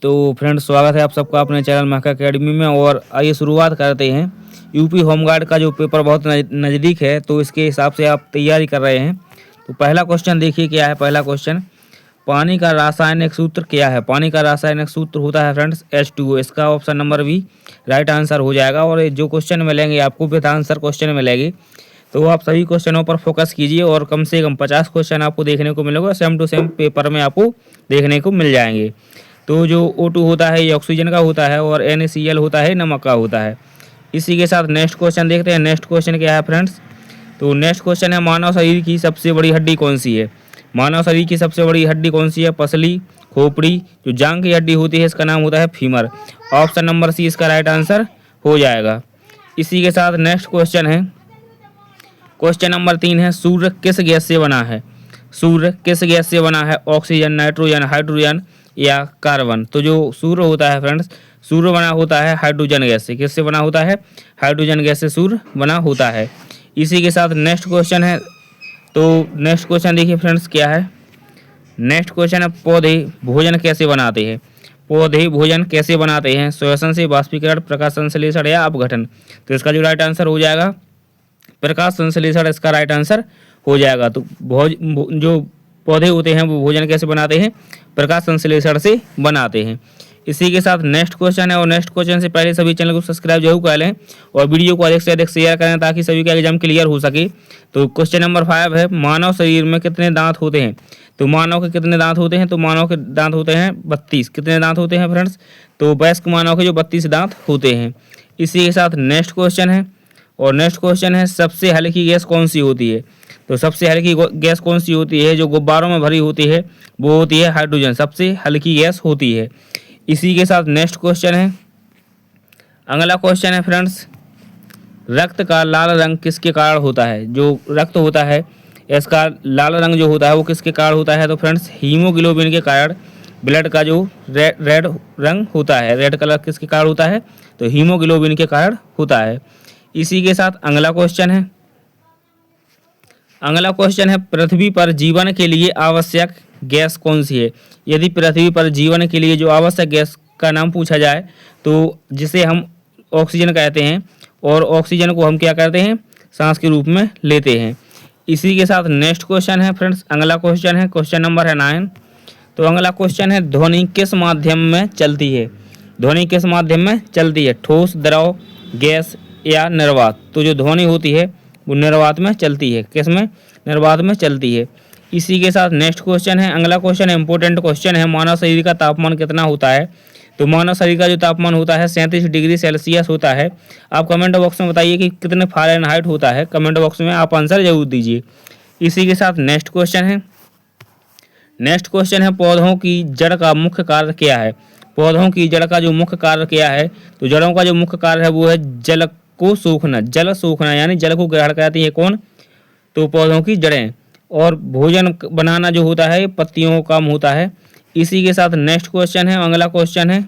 तो फ्रेंड्स, स्वागत है आप सबका अपने चैनल महका अकेडमी में। और आइए शुरुआत करते हैं। यूपी होमगार्ड का जो पेपर बहुत नज़दीक है, तो इसके हिसाब से आप तैयारी कर रहे हैं। तो पहला क्वेश्चन देखिए क्या है। पहला क्वेश्चन, पानी का रासायनिक सूत्र क्या है। पानी का रासायनिक सूत्र होता है फ्रेंड्स H2O। इसका option number B right answer हो जाएगा। और जो क्वेश्चन मिलेंगे आपको विद आंसर क्वेश्चन मिलेगी, तो आप सभी क्वेश्चनों पर फोकस कीजिए और कम से कम 50 क्वेश्चन आपको देखने को मिलेगा। सेम टू सेम पेपर में आपको देखने को मिल जाएंगे। तो जो O2 होता है ये ऑक्सीजन का होता है और NaCl होता है नमक का होता है। इसी के साथ नेक्स्ट क्वेश्चन देखते हैं। नेक्स्ट क्वेश्चन क्या है फ्रेंड्स, तो नेक्स्ट क्वेश्चन है, मानव शरीर की सबसे बड़ी हड्डी कौन सी है। मानव शरीर की सबसे बड़ी हड्डी कौन सी है। पसली, खोपड़ी, जो जांघ की हड्डी होती है इसका नाम होता है फीमर। ऑप्शन नंबर सी इसका राइट आंसर हो जाएगा। इसी के साथ नेक्स्ट क्वेश्चन है, क्वेश्चन नंबर 3 है, सूर्य किस गैस से बना है। सूर्य किस गैस से बना है। ऑक्सीजन, नाइट्रोजन, हाइड्रोजन या कार्बन। तो जो सूर्य होता है फ्रेंड्स, सूर्य बना होता है हाइड्रोजन गैस से। किससे बना होता है। हाइड्रोजन गैस से सूर्य बना होता है। इसी के साथ नेक्स्ट क्वेश्चन है, तो नेक्स्ट क्वेश्चन देखिए फ्रेंड्स क्या है। नेक्स्ट क्वेश्चन है, पौधे भोजन कैसे बनाते हैं। पौधे भोजन कैसे बनाते हैं। श्वसन से, बाष्पीकरण, प्रकाश संश्लेषण या अपघटन। तो इसका जो राइट आंसर हो जाएगा प्रकाश संश्लेषण इसका राइट आंसर हो जाएगा। तो जो पौधे होते हैं वो भोजन कैसे बनाते हैं, प्रकाश संश्लेषण से बनाते हैं। इसी के साथ नेक्स्ट क्वेश्चन है, और नेक्स्ट क्वेश्चन से पहले सभी चैनल को सब्सक्राइब जरूर कर लें और वीडियो को अधिक से अधिक शेयर करें ताकि सभी का एग्जाम क्लियर हो सके। तो क्वेश्चन नंबर 5 है, मानव शरीर में कितने दांत होते हैं। तो मानव के कितने दांत होते हैं। तो मानव के दांत होते हैं 32। कितने दांत होते हैं फ्रेंड्स, तो वयस्क मानव के जो 32 दांत होते हैं। इसी के साथ नेक्स्ट क्वेश्चन है, और नेक्स्ट क्वेश्चन है, सबसे हल्की गैस कौन सी होती है। तो सबसे हल्की गैस कौन सी होती है, जो गुब्बारों में भरी होती है वो होती है हाइड्रोजन। सबसे हल्की गैस होती है। इसी के साथ नेक्स्ट क्वेश्चन है, अगला क्वेश्चन है फ्रेंड्स, रक्त का लाल रंग किसके कारण होता है। जो रक्त होता है इसका लाल रंग जो होता है वो किसके कारण होता है। तो फ्रेंड्स हीमोग्लोबिन के कारण ब्लड का जो रेड रंग होता है, रेड कलर किसके कारण होता है, तो हीमोग्लोबिन के कारण होता है। इसी के साथ अगला क्वेश्चन है, अगला क्वेश्चन है, पृथ्वी पर जीवन के लिए आवश्यक गैस कौन सी है। यदि पृथ्वी पर जीवन के लिए जो आवश्यक गैस का नाम पूछा जाए तो जिसे हम ऑक्सीजन कहते हैं, और ऑक्सीजन को हम क्या करते हैं, सांस के रूप में लेते हैं। इसी के साथ नेक्स्ट क्वेश्चन है फ्रेंड्स, अगला क्वेश्चन है, क्वेश्चन नंबर है 9। तो अगला क्वेश्चन है, ध्वनि किस माध्यम में चलती है। ध्वनि किस माध्यम में चलती है, ठोस, द्रव, गैस या निर्वात। तो जो ध्वनि होती है वो निर्वात में चलती है। किस में, निर्वात में चलती है। इसी के साथ नेक्स्ट क्वेश्चन है, अगला क्वेश्चन है, इंपॉर्टेंट क्वेश्चन है, मानव शरीर का तापमान कितना होता है। तो मानव शरीर का जो तापमान होता है 37 डिग्री सेल्सियस होता है। आप कमेंट बॉक्स में बताइए कि कितने फ़ारेनहाइट होता है। कमेंट बॉक्स में आप आंसर जरूर दीजिए। इसी के साथ नेक्स्ट क्वेश्चन है, नेक्स्ट क्वेश्चन है, पौधों की जड़ का मुख्य कार्य क्या है। पौधों की जड़ का जो मुख्य कार्य क्या है, तो जड़ों का जो मुख्य कार्य है वो है जल को सूखना। जल सूखना यानी जल को ग्रहण करती है कौन, तो पौधों की जड़ें। और भोजन बनाना जो होता है पत्तियों का काम होता है। इसी के साथ नेक्स्ट क्वेश्चन है, अगला क्वेश्चन है,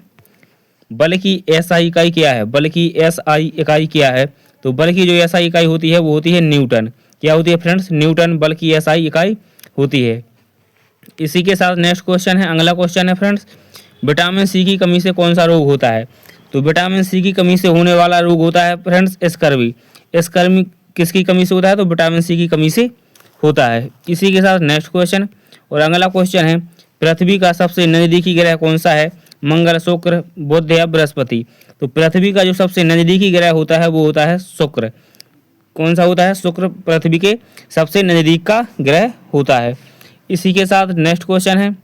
बल की SI इकाई क्या है। बल की SI इकाई क्या है। तो बल की जो SI इकाई होती है वो होती है न्यूटन। क्या होती है फ्रेंड्स, न्यूटन बल की SI इकाई होती है। इसी के साथ नेक्स्ट क्वेश्चन है, अगला क्वेश्चन है फ्रेंड्स, विटामिन सी की कमी से कौन सा रोग होता है। तो विटामिन सी की कमी से होने वाला रोग होता है फ्रेंड्स स्कर्वी। स्कर्वी किसकी कमी से होता है, तो विटामिन सी की कमी से होता है। इसी के साथ नेक्स्ट क्वेश्चन, और अगला क्वेश्चन है, पृथ्वी का सबसे नज़दीकी ग्रह कौन सा है। मंगल, शुक्र, बुध या बृहस्पति। तो पृथ्वी का जो सबसे नज़दीकी ग्रह होता है वो होता है शुक्र। कौन सा होता है, शुक्र पृथ्वी के सबसे नज़दीक का ग्रह होता है। इसी के साथ नेक्स्ट क्वेश्चन है,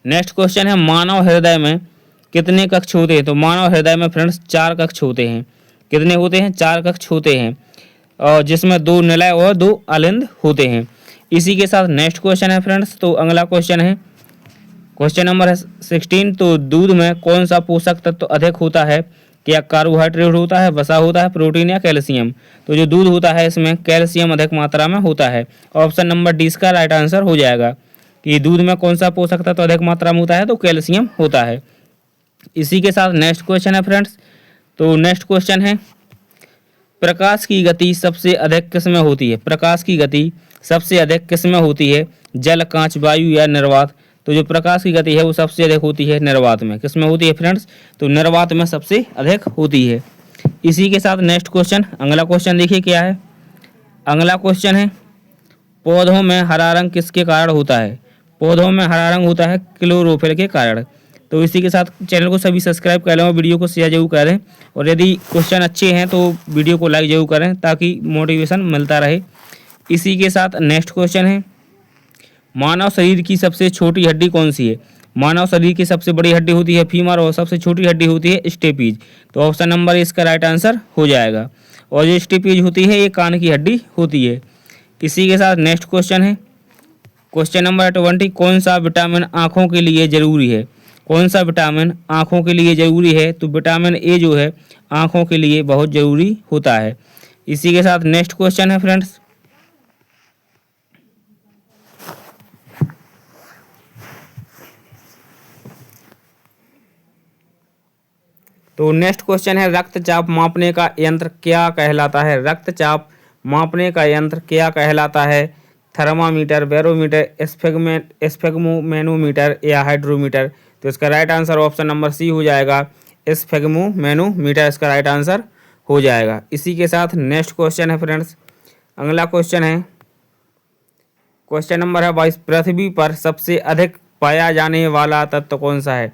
नेक्स्ट क्वेश्चन है, मानव हृदय में कितने कक्ष होते हैं। तो मानव हृदय में फ्रेंड्स 4 कक्ष होते हैं। कितने होते हैं, 4 कक्ष होते हैं, और जिसमें 2 निलय और 2 अलिंद होते हैं। इसी के साथ नेक्स्ट क्वेश्चन है फ्रेंड्स, तो अगला क्वेश्चन है, क्वेश्चन नंबर है 16। तो दूध में कौन सा पोषक तत्व अधिक होता है। क्या कार्बोहाइड्रेट होता है, वसा होता है, प्रोटीन या कैल्शियम। तो जो दूध होता है इसमें कैल्शियम अधिक मात्रा में होता है। ऑप्शन नंबर डी इसका राइट आंसर हो जाएगा कि दूध में कौन सा पोषक तत्व अधिक मात्रा में होता है, तो कैल्शियम होता है। इसी के साथ नेक्स्ट क्वेश्चन है फ्रेंड्स, तो नेक्स्ट क्वेश्चन है, प्रकाश की गति सबसे अधिक किस में होती है। प्रकाश की गति सबसे अधिक किस में होती है, जल, कांच, वायु या निर्वात। तो जो प्रकाश की गति है वो सबसे अधिक होती है निर्वात में। किसमें होती है फ्रेंड्स? तो निर्वात में सबसे अधिक होती है। इसी के साथ नेक्स्ट क्वेश्चन, अगला क्वेश्चन देखिए क्या है। अगला क्वेश्चन है, पौधों में हरा रंग किसके कारण होता है? पौधों में हरा रंग होता है क्लोरोफिल के कारण। तो इसी के साथ चैनल को सभी सब्सक्राइब कर लें और वीडियो को शेयर जरूर करें, और यदि क्वेश्चन अच्छे हैं तो वीडियो को लाइक जरूर करें ताकि मोटिवेशन मिलता रहे। इसी के साथ नेक्स्ट क्वेश्चन है, मानव शरीर की सबसे छोटी हड्डी कौन सी है? मानव शरीर की सबसे बड़ी हड्डी होती है फीमर और सबसे छोटी हड्डी होती है स्टेपीज। तो ऑप्शन नंबर इसका राइट आंसर हो जाएगा। और जो स्टेपीज होती है ये कान की हड्डी होती है। इसी के साथ नेक्स्ट क्वेश्चन है, क्वेश्चन नंबर 20, कौन सा विटामिन आँखों के लिए ज़रूरी है? कौन सा विटामिन आँखों के लिए ज़रूरी है? तो विटामिन ए जो है आँखों के लिए बहुत ज़रूरी होता है। इसी के साथ नेक्स्ट क्वेश्चन है फ्रेंड्स, तो नेक्स्ट क्वेश्चन है, रक्तचाप मापने का यंत्र क्या कहलाता है? रक्तचाप मापने का यंत्र क्या कहलाता है? थर्मामीटर, बैरोमीटर, स्फेग्मोमेनोमीटर या हाइड्रोमीटर। तो इसका right answer option number C हो जाएगा, स्फेग्मोमेनोमीटर इसका राइट आंसर हो जाएगा। इसी के साथ नेक्स्ट क्वेश्चन है फ्रेंड्स, अगला क्वेश्चन है, क्वेश्चन नंबर है 22, पृथ्वी पर सबसे अधिक पाया जाने वाला तत्व कौन सा है?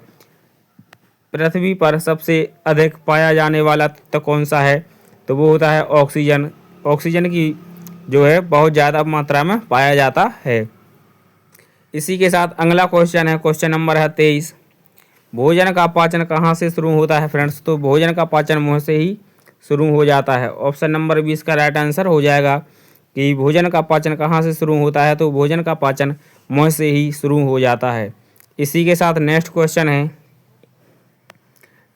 पृथ्वी पर सबसे अधिक पाया जाने वाला तत्व कौन सा है? तो वो होता है ऑक्सीजन। ऑक्सीजन की जो है बहुत ज़्यादा मात्रा में पाया जाता है। इसी के साथ अगला क्वेश्चन है, क्वेश्चन नंबर है 23, भोजन का पाचन कहाँ से शुरू होता है फ्रेंड्स? तो भोजन का पाचन मुँह से ही शुरू हो जाता है। ऑप्शन नंबर 20 का राइट आंसर हो जाएगा कि भोजन का पाचन कहाँ से शुरू होता है? तो भोजन का पाचन मुँह से ही शुरू हो जाता है। इसी के साथ नेक्स्ट क्वेश्चन है,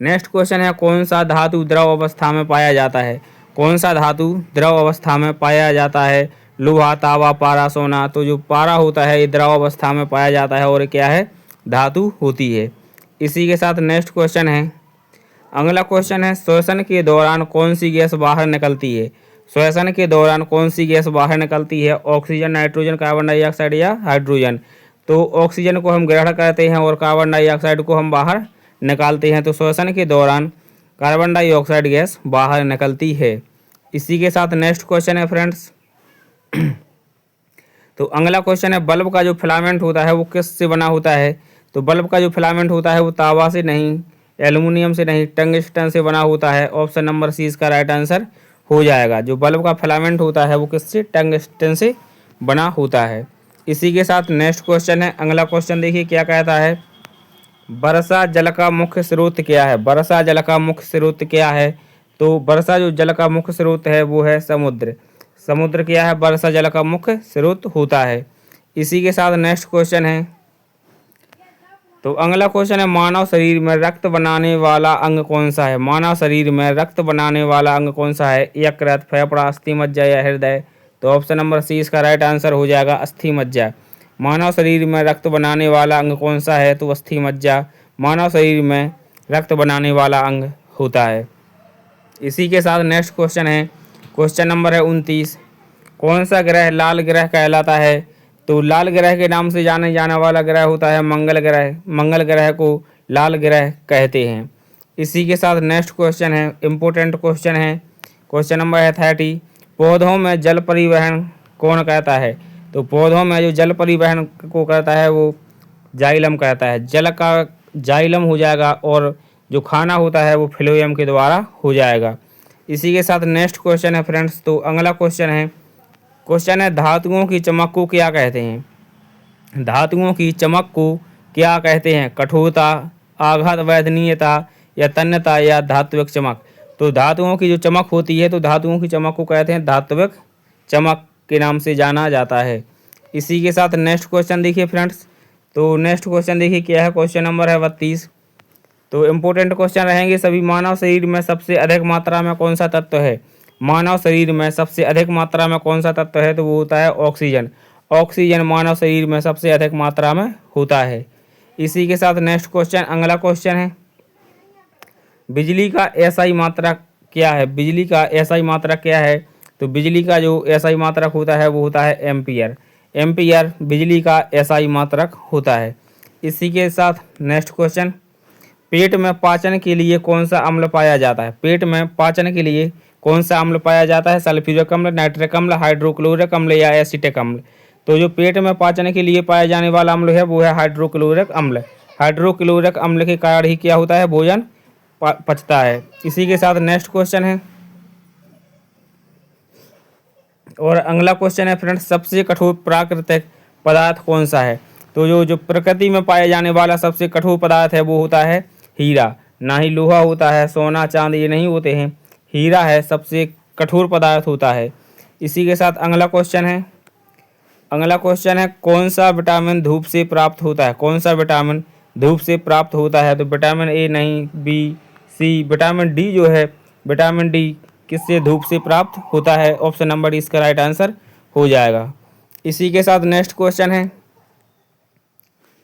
नेक्स्ट क्वेश्चन है, कौन सा धातु द्रव अवस्था में पाया जाता है? कौन सा धातु द्रव अवस्था में पाया जाता है? लोहा, तांबा, पारा, सोना। तो जो पारा होता है ये द्रव अवस्था में पाया जाता है और क्या है? धातु होती है। इसी के साथ नेक्स्ट क्वेश्चन है, अगला क्वेश्चन है, श्वसन के दौरान कौन सी गैस बाहर निकलती है? श्वसन के दौरान कौन सी गैस बाहर निकलती है? ऑक्सीजन, नाइट्रोजन, कार्बन डाइऑक्साइड या हाइड्रोजन। तो ऑक्सीजन को हम ग्रहण करते हैं और कार्बन डाइऑक्साइड को हम बाहर निकालते हैं। तो श्वसन के दौरान कार्बन डाइऑक्साइड गैस बाहर निकलती है। इसी के साथ नेक्स्ट क्वेश्चन है फ्रेंड्स, तो अगला क्वेश्चन है, बल्ब का जो फिलामेंट होता है वो किस से बना होता है? तो बल्ब का जो फिलामेंट होता है वो तांबा से नहीं, एल्युमिनियम से नहीं, टंगस्टन से बना होता है। ऑप्शन नंबर सी इसका राइट आंसर हो जाएगा। जो बल्ब का फिलामेंट होता है वो किससे? टंगस्टन से बना होता है। इसी के साथ नेक्स्ट क्वेश्चन है, अगला क्वेश्चन देखिए क्या कहता है, वर्षा जल का मुख्य स्रोत क्या है? वर्षा जल का मुख्य स्रोत क्या है? तो वर्षा जो जल का मुख्य स्रोत है वो है समुद्र। समुद्र क्या है? वर्षा जल का मुख्य स्रोत होता है। इसी के साथ नेक्स्ट क्वेश्चन है, तो अगला क्वेश्चन है, मानव शरीर में रक्त बनाने वाला अंग कौन सा है? मानव शरीर में रक्त बनाने वाला अंग कौन सा है? यकृत, फेफड़ा, अस्थि मज्जा या हृदय। तो ऑप्शन नंबर सी इसका राइट आंसर हो जाएगा, अस्थि मज्जा। मानव शरीर में रक्त बनाने वाला अंग कौन सा है? तो अस्थि मज्जा मानव शरीर में रक्त बनाने वाला अंग होता है। इसी के साथ नेक्स्ट क्वेश्चन है, क्वेश्चन नंबर है 29, कौन सा ग्रह लाल ग्रह कहलाता है? तो लाल ग्रह के नाम से जाने जाने वाला ग्रह होता है मंगल ग्रह। मंगल ग्रह को लाल ग्रह कहते हैं। इसी के साथ नेक्स्ट क्वेश्चन है, इम्पोर्टेंट क्वेश्चन है, क्वेश्चन नंबर है 30, पौधों में जल परिवहन कौन कहता है? तो पौधों में जो जल परिवहन को कहता है वो जाइलम कहता है। जल का जाइलम हो जाएगा और जो खाना होता है वो फ्लोएम के द्वारा हो जाएगा। इसी के साथ नेक्स्ट क्वेश्चन है फ्रेंड्स, तो अगला क्वेश्चन है धातुओं की चमक को क्या कहते हैं? धातुओं की चमक को क्या कहते हैं? कठोरता, आघात वैधनीयता या तन्यता या धात्विक चमक। तो धातुओं की जो चमक होती है तो धातुओं की चमक को कहते हैं धात्विक चमक के नाम से जाना जाता है। इसी के साथ नेक्स्ट क्वेश्चन देखिए फ्रेंड्स, तो नेक्स्ट क्वेश्चन देखिए क्या है, क्वेश्चन नंबर है 32, तो इम्पोर्टेंट क्वेश्चन रहेंगे सभी। मानव शरीर में सबसे अधिक मात्रा में कौन सा तत्व है? मानव शरीर में सबसे अधिक मात्रा में कौन सा तत्व है? तो वो होता है ऑक्सीजन। ऑक्सीजन मानव शरीर में सबसे अधिक मात्रा में होता है। इसी के साथ नेक्स्ट क्वेश्चन, अगला क्वेश्चन है, बिजली का एसआई मात्रक क्या है? बिजली का एसआई मात्रक क्या है? तो बिजली का जो एसआई मात्रक होता है वो होता है एम्पियर। एम्पियर बिजली का एसआई मात्रक होता है। इसी के साथ नेक्स्ट क्वेश्चन, पेट में पाचन के लिए कौन सा अम्ल पाया जाता है? पेट में पाचन के लिए कौन सा अम्ल पाया जाता है? सल्फ्यूरिक अम्ल, नाइट्रिक अम्ल, हाइड्रोक्लोरिक अम्ल या एसिटिक अम्ल? तो जो पेट में पाचन के लिए पाया जाने वाला अम्ल है वो है हाइड्रोक्लोरिक अम्ल। हाइड्रोक्लोरिक अम्ल के कारण ही क्या होता है? भोजन पचता है। इसी के साथ नेक्स्ट क्वेश्चन है, और अगला क्वेश्चन है फ्रेंड्स, सबसे कठोर प्राकृतिक पदार्थ कौन सा है? तो जो प्रकृति में पाए जाने वाला सबसे कठोर पदार्थ है वो होता है हीरा। ना ही लोहा होता है, सोना चांदी ये नहीं होते हैं, हीरा है सबसे कठोर पदार्थ होता है। इसी के साथ अगला क्वेश्चन है, कौन सा विटामिन धूप से प्राप्त होता है? कौन सा विटामिन धूप से प्राप्त होता है? तो विटामिन ए नहीं, बी, सी, विटामिन डी जो है, विटामिन डी किससे? धूप से प्राप्त होता है। ऑप्शन नंबर डी इसका राइट आंसर हो जाएगा। इसी के साथ नेक्स्ट क्वेश्चन है,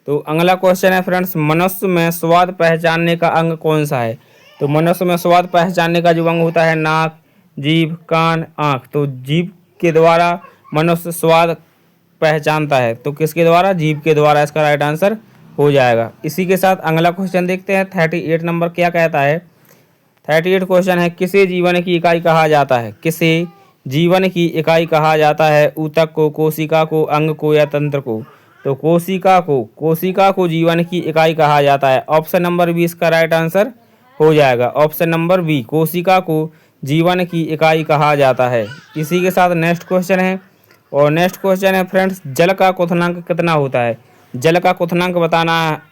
तो अगला क्वेश्चन है फ्रेंड्स, मनुष्य में स्वाद पहचानने का अंग कौन सा है? तो मनुष्य में स्वाद पहचानने का जो अंग होता है नाक, जीभ, कान, आँख। तो जीभ के द्वारा मनुष्य स्वाद पहचानता है, तो किसके द्वारा? जीभ के द्वारा, इसका राइट आंसर हो जाएगा। इसी के साथ अगला क्वेश्चन देखते हैं, 38 नंबर क्या कहता है? 38 क्वेश्चन है, किसे जीवन की इकाई कहा जाता है? किसे जीवन की इकाई कहा जाता है? ऊतक को, कोशिका को, अंग को या तंत्र को? तो कोशिका को जीवन की इकाई कहा जाता है। ऑप्शन नंबर बी इसका राइट आंसर हो जाएगा। ऑप्शन नंबर बी, कोशिका को जीवन की इकाई कहा जाता है। इसी के साथ नेक्स्ट क्वेश्चन है, और नेक्स्ट क्वेश्चन है फ्रेंड्स, जल का क्वथनांक कितना होता है? जल का क्वथनांक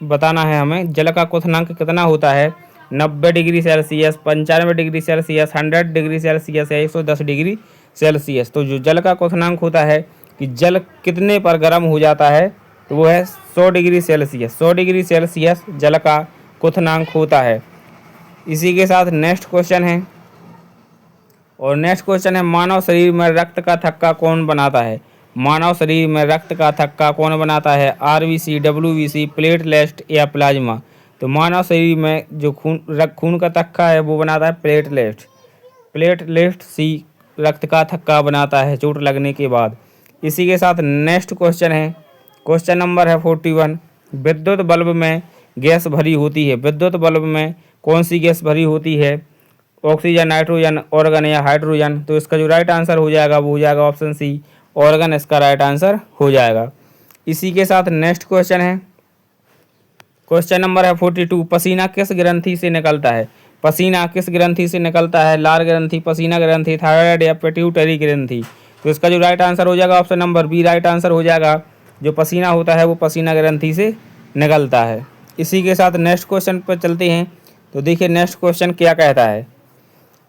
बताना है हमें। जल का क्वथनांक कितना होता है? 90 degree Celsius, 95 degree Celsius, 100 degree Celsius या 110 डिग्री सेल्सियस। तो जो जल का क्वथनांक होता है कि जल कितने पर गर्म हो जाता है, तो वो है 100 डिग्री सेल्सियस। 100 डिग्री सेल्सियस जल का क्वथनांक होता है। इसी के साथ नेक्स्ट क्वेश्चन है, और नेक्स्ट क्वेश्चन है, मानव शरीर में रक्त का थक्का कौन बनाता है? मानव शरीर में रक्त का थक्का कौन बनाता है? आरबीसी, डब्ल्यूबीसी, प्लेटलेट या प्लाज्मा? तो मानव शरीर में जो खून का थक्का है वो बनाता है प्लेटलेट सी रक्त का थक्का बनाता है चोट लगने के बाद। इसी के साथ नेक्स्ट क्वेश्चन है, क्वेश्चन नंबर है 41, विद्युत बल्ब में गैस भरी होती है। विद्युत बल्ब में कौन सी गैस भरी होती है? ऑक्सीजन, नाइट्रोजन, ऑर्गन या हाइड्रोजन? तो इसका जो राइट आंसर हो जाएगा वो हो जाएगा ऑप्शन सी, ऑर्गन इसका राइट आंसर हो जाएगा। इसी के साथ नेक्स्ट क्वेश्चन है, क्वेश्चन नंबर है 42, पसीना किस ग्रंथि से निकलता है? पसीना किस ग्रंथि से निकलता है? लार ग्रंथि, पसीना ग्रंथि, थायराइड या पिट्यूटरी ग्रंथि? तो इसका जो राइट आंसर हो जाएगा option number B right answer हो जाएगा। जो पसीना होता है वो पसीना ग्रंथि से निकलता है। इसी के साथ नेक्स्ट क्वेश्चन पर चलते हैं, तो देखिए नेक्स्ट क्वेश्चन क्या कहता है।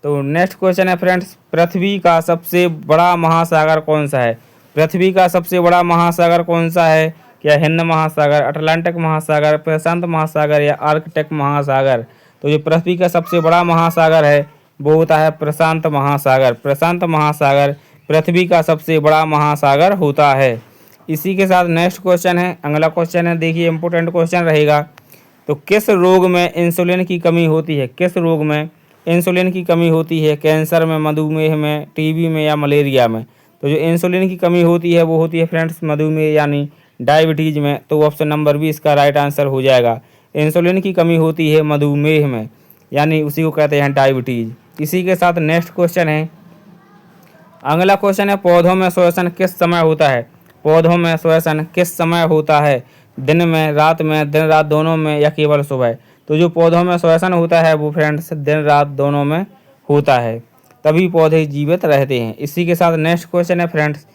तो नेक्स्ट क्वेश्चन है फ्रेंड्स, पृथ्वी का सबसे बड़ा महासागर कौन सा है? पृथ्वी का सबसे बड़ा महासागर कौन सा है? क्या हिंद महासागर, अटलांटिक महासागर, प्रशांत महासागर या आर्कटिक महासागर? तो जो पृथ्वी का सबसे बड़ा महासागर है वो होता है प्रशांत महासागर। प्रशांत महासागर पृथ्वी का सबसे बड़ा महासागर होता है। इसी के साथ नेक्स्ट क्वेश्चन है, अगला क्वेश्चन है, देखिए इंपॉर्टेंट क्वेश्चन रहेगा। तो किस रोग में इंसुलिन की कमी होती है? किस रोग में इंसुलिन की कमी होती है? कैंसर में, मधुमेह में, टीबी में या मलेरिया में? तो जो इंसुलिन की कमी होती है वो होती है फ्रेंड्स मधुमेह यानी डायबिटीज़ में। तो ऑप्शन नंबर बी इसका राइट आंसर हो जाएगा। इंसुलिन की कमी होती है मधुमेह में, यानी उसी को कहते हैं डायबिटीज़। इसी के साथ नेक्स्ट क्वेश्चन है, अगला क्वेश्चन है, पौधों में श्वसन किस समय होता है? पौधों में श्वसन किस समय होता है? दिन में, रात में, दिन रात दोनों में या केवल सुबह? तो जो पौधों में श्वसन होता है वो फ्रेंड्स दिन रात दोनों में होता है, तभी पौधे जीवित रहते हैं। इसी के साथ नेक्स्ट क्वेश्चन है फ्रेंड्स,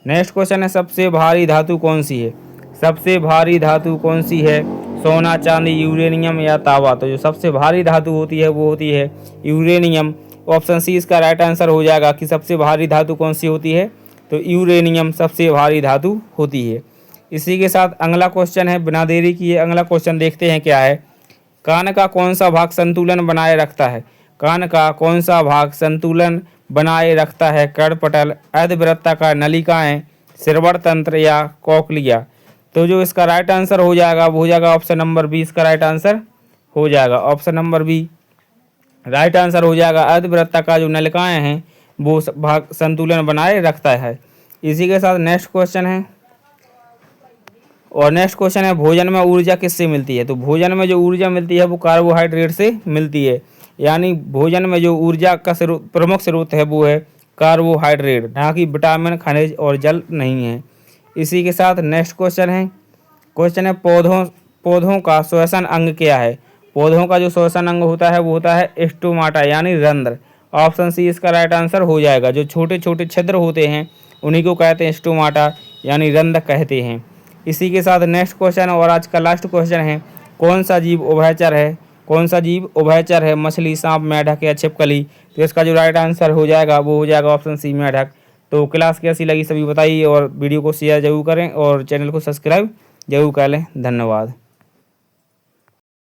नेक्स्ट क्वेश्चन है, सबसे भारी धातु कौन सी है? सबसे भारी धातु कौन सी है? सोना, चांदी, यूरेनियम या तांबा? तो जो सबसे भारी धातु होती है वो होती है यूरेनियम। ऑप्शन सी इसका राइट आंसर हो जाएगा कि सबसे भारी धातु कौन सी होती है, तो यूरेनियम सबसे भारी धातु होती है। इसी के साथ अगला क्वेश्चन है, बिना देरी किए अगला क्वेश्चन देखते हैं क्या है। कान का कौन सा भाग संतुलन बनाए रखता है? कान का कौन सा भाग संतुलन बनाए रखता है? कर्णपटल, अर्धवृत्ताकार नलिकाएं, श्रवण तंत्र या कोक्लिया? तो जो इसका राइट आंसर हो जाएगा वो हो जाएगा ऑप्शन नंबर बी इसका राइट आंसर हो जाएगा। Option number B right answer हो जाएगा। अर्धवृत्ताकार जो नलिकाएं हैं वो भाग संतुलन बनाए रखता है। इसी के साथ नेक्स्ट क्वेश्चन है, और नेक्स्ट क्वेश्चन है भोजन में ऊर्जा किससे मिलती है? तो भोजन में जो ऊर्जा मिलती है वो कार्बोहाइड्रेट से मिलती है। यानी भोजन में जो ऊर्जा का प्रमुख स्रोत है वो है कार्बोहाइड्रेट, ना कि विटामिन, खनिज और जल नहीं है। इसी के साथ नेक्स्ट क्वेश्चन है पौधों का श्वसन अंग क्या है? पौधों का जो श्वसन अंग होता है वो होता है स्टोमाटा यानी रंध्र। ऑप्शन सी इसका राइट आंसर हो जाएगा। जो छोटे छोटे छिद्र होते हैं उन्हीं को कहते हैं स्टोमाटा यानी रंध्र कहते हैं। इसी के साथ नेक्स्ट क्वेश्चन और आज का लास्ट क्वेश्चन है कौन सा जीव उभयचर है? कौन सा जीव उभयचर है? मछली, सांप, मेढक या छिपकली? तो इसका जो राइट आंसर हो जाएगा वो हो जाएगा ऑप्शन सी मेढक। तो क्लास कैसी लगी सभी बताइए और वीडियो को शेयर जरूर करें और चैनल को सब्सक्राइब जरूर कर लें। धन्यवाद।